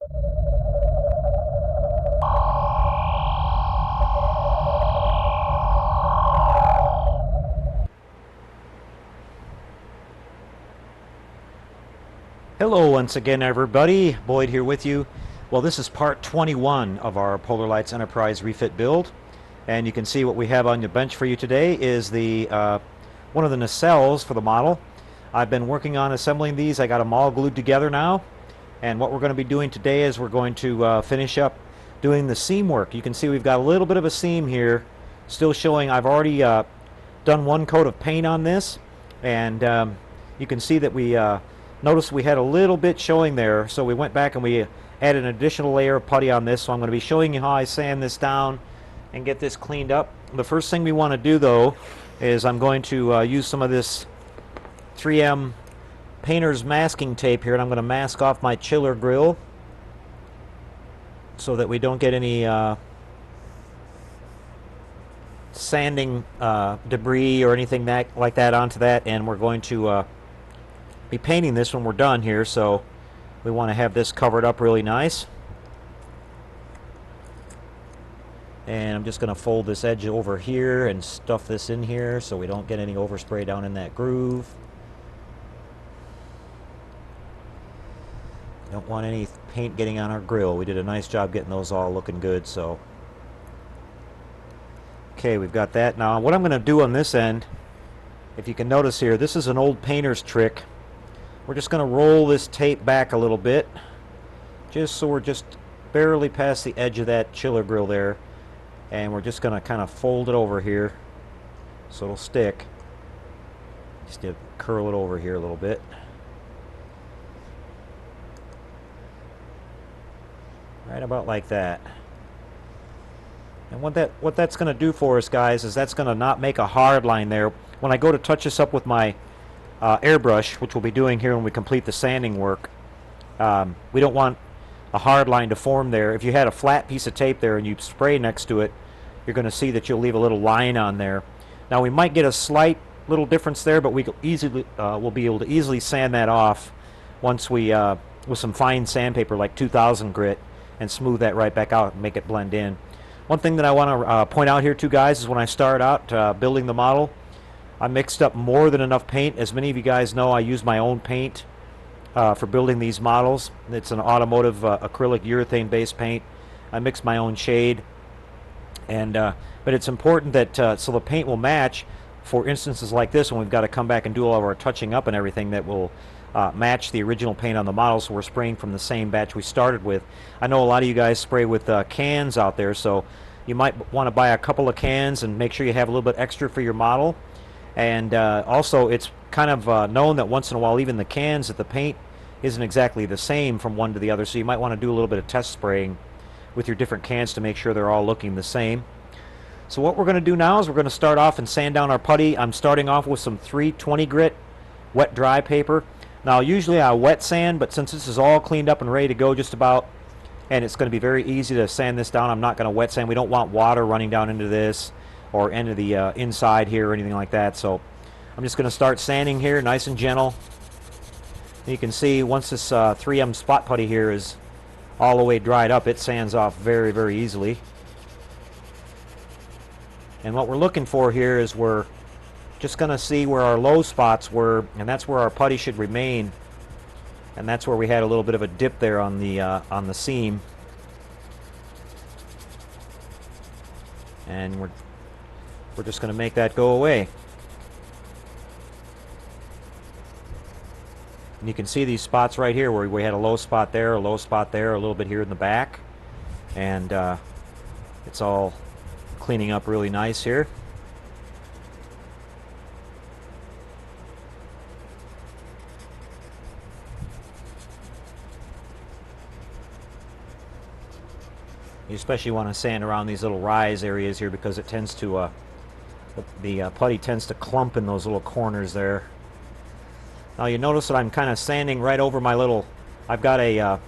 Hello once again, everybody. Boyd here with you. Well, this is part 21 of our Polar Lights Enterprise Refit build, and you can see what we have on the bench for you today is the one of the nacelles for the model. I've been working on assembling these. I got them all glued together now, and what we're going to be doing today is we're going to finish up doing the seam work. You can see we've got a little bit of a seam here still showing. I've already done one coat of paint on this, and you can see that we notice we had a little bit showing there, so we went back and we added an additional layer of putty on this. So I'm going to be showing you how I sand this down and get this cleaned up. The first thing we want to do though is I'm going to use some of this 3M painter's masking tape here, and I'm going to mask off my chiller grill so that we don't get any sanding debris or anything like that onto that. And we're going to be painting this when we're done here, so we want to have this covered up really nice. And I'm just going to fold this edge over here and stuff this in here so we don't get any overspray down in that groove. Don't want any paint getting on our grill. We did a nice job getting those all looking good. So okay, we've got that. Now what I'm going to do on this end, if you can notice here, this is an old painter's trick. We're just going to roll this tape back a little bit, just so we're just barely past the edge of that chiller grill there, and we're just going to kind of fold it over here so it'll stick. Just to curl it over here a little bit. Right about like that. And what that's going to do for us, guys, is that's going to not make a hard line there. When I go to touch this up with my airbrush, which we'll be doing here when we complete the sanding work, we don't want a hard line to form there. If you had a flat piece of tape there and you spray next to it, you're going to see that you'll leave a little line on there. Now we might get a slight little difference there, but we easily we'll be able to easily sand that off once we with some fine sandpaper like 2000 grit and smooth that right back out and make it blend in. One thing that I want to point out here too, guys, is when I started out building the model, I mixed up more than enough paint. As many of you guys know, I use my own paint for building these models. It's an automotive acrylic urethane based paint. I mix my own shade, and but it's important that so the paint will match for instances like this when we've got to come back and do all of our touching up and everything, that will match the original paint on the model, so we're spraying from the same batch we started with. I know a lot of you guys spray with cans out there, so you might want to buy a couple of cans and make sure you have a little bit extra for your model. And also, it's kind of known that once in a while, even the cans, that the paint isn't exactly the same from one to the other, so you might want to do a little bit of test spraying with your different cans to make sure they're all looking the same. So what we're going to do now is we're going to start off and sand down our putty. I'm starting off with some 320 grit wet dry paper. Now usually I wet sand, but since this is all cleaned up and ready to go just about, and it's going to be very easy to sand this down, I'm not going to wet sand. We don't want water running down into this or into the inside here or anything like that. So I'm just going to start sanding here nice and gentle. You can see once this 3M spot putty here is all the way dried up, it sands off very, very easily. And what we're looking for here is we're just going to see where our low spots were, and that's where our putty should remain. And that's where we had a little bit of a dip there on the seam. And we're just going to make that go away. And you can see these spots right here where we had a low spot there, a low spot there, a little bit here in the back. And it's all cleaning up really nice here. You especially want to sand around these little rise areas here because it tends to, the putty tends to clump in those little corners there. Now you notice that I'm kind of sanding right over my little, I've got a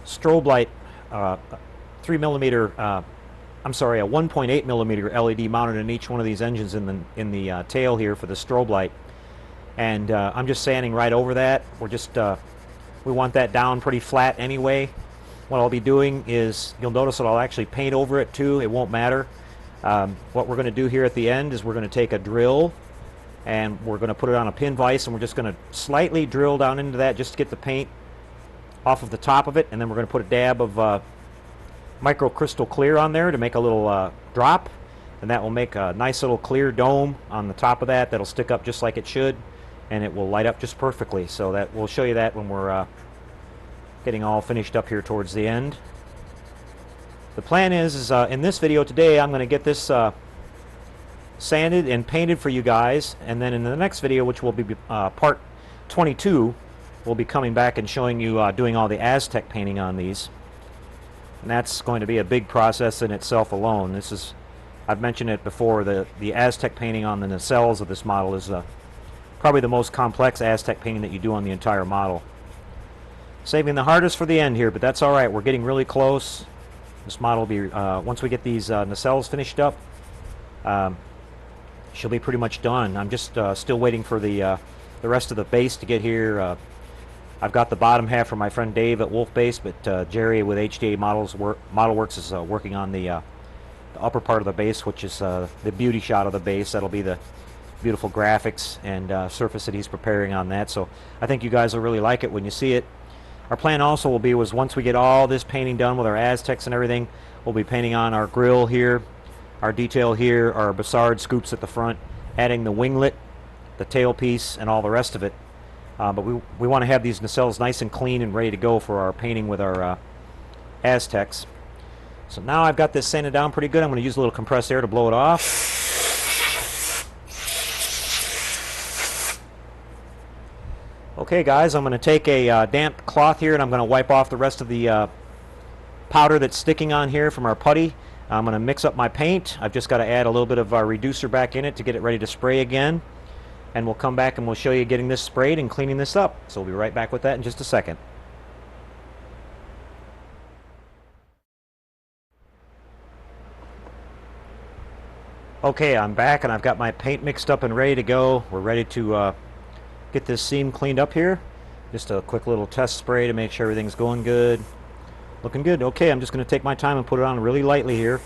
strobe light, 3mm, I'm sorry, a 1.8 millimeter LED mounted in each one of these engines in the tail here for the strobe light. And I'm just sanding right over that. We're just We want that down pretty flat anyway. What I'll be doing is, you'll notice that I'll actually paint over it too. It won't matter. What we're going to do here at the end is we're going to take a drill and we're going to put it on a pin vise, and we're just going to slightly drill down into that just to get the paint off of the top of it, and then we're going to put a dab of micro crystal clear on there to make a little drop, and that will make a nice little clear dome on the top of that that'll stick up just like it should, and it will light up just perfectly. So that we'll show you that when we're getting all finished up here towards the end. The plan is in this video today I'm going to get this sanded and painted for you guys, and then in the next video, which will be part 22, we'll be coming back and showing you doing all the Aztec painting on these. And that's going to be a big process in itself alone. This is, I've mentioned it before, the Aztec painting on the nacelles of this model is probably the most complex Aztec painting that you do on the entire model. Saving the hardest for the end here, but that's alright. We're getting really close. This model will be, once we get these nacelles finished up, she'll be pretty much done. I'm just still waiting for the rest of the base to get here. I've got the bottom half from my friend Dave at Wolf Base, but Jerry with HDA Model Works is working on the upper part of the base, which is the beauty shot of the base. That'll be the beautiful graphics and surface that he's preparing on that. So I think you guys will really like it when you see it. Our plan also will be once we get all this painting done with our Aztecs and everything, we'll be painting on our grill here, our detail here, our Bassard scoops at the front, adding the winglet, the tailpiece, and all the rest of it. But we want to have these nacelles nice and clean and ready to go for our painting with our Aztecs. So now I've got this sanded down pretty good. I'm going to use a little compressed air to blow it off. Okay guys, I'm going to take a damp cloth here and I'm going to wipe off the rest of the powder that's sticking on here from our putty. I'm going to mix up my paint. I've just got to add a little bit of reducer back in it to get it ready to spray again. And we'll come back and we'll show you getting this sprayed and cleaning this up. So we'll be right back with that in just a second. Okay, I'm back and I've got my paint mixed up and ready to go. We're ready to get this seam cleaned up here. Just a quick little test spray to make sure everything's going good. Looking good. Okay, I'm just going to take my time and put it on really lightly here.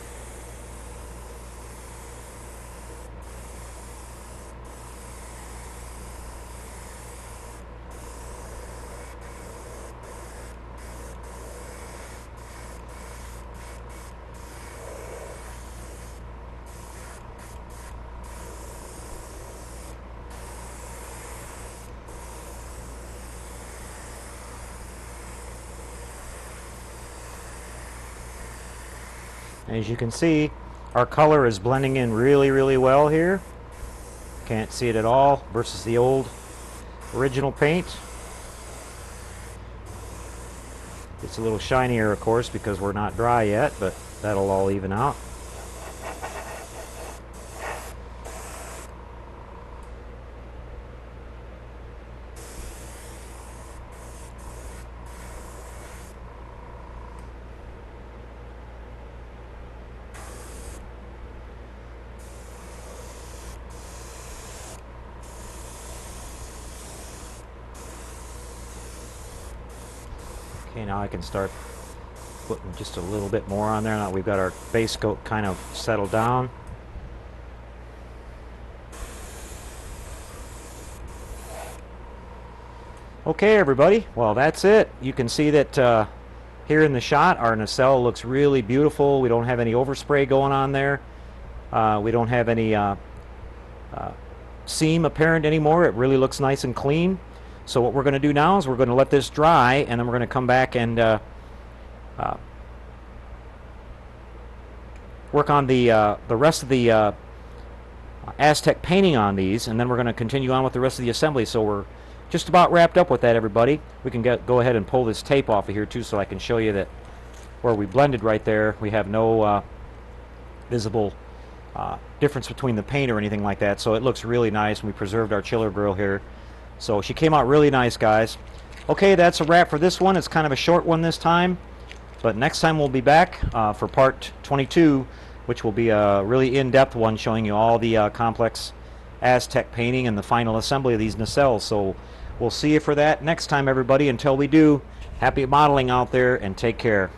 As you can see, our color is blending in really well here. Can't see it at all versus the old original paint. It's a little shinier, of course, because we're not dry yet, but that'll all even out. Okay, now I can start putting just a little bit more on there. Now we've got our base coat kind of settled down. Okay, everybody, well, that's it. You can see that here in the shot our nacelle looks really beautiful. We don't have any overspray going on there. We don't have any seam apparent anymore. It really looks nice and clean. So what we're going to do now is we're going to let this dry, and then we're going to come back and work on the rest of the Aztec painting on these, and then we're going to continue on with the rest of the assembly. So we're just about wrapped up with that, everybody. We can go ahead and pull this tape off of here too, so I can show you that where we blended right there, we have no visible difference between the paint or anything like that. So it looks really nice, and we preserved our chiller grill here. So she came out really nice, guys. Okay, that's a wrap for this one. It's kind of a short one this time, but next time we'll be back for part 22, which will be a really in-depth one showing you all the complex Aztec painting and the final assembly of these nacelles. So We'll see you for that next time, everybody. Until we do, happy modeling out there and take care.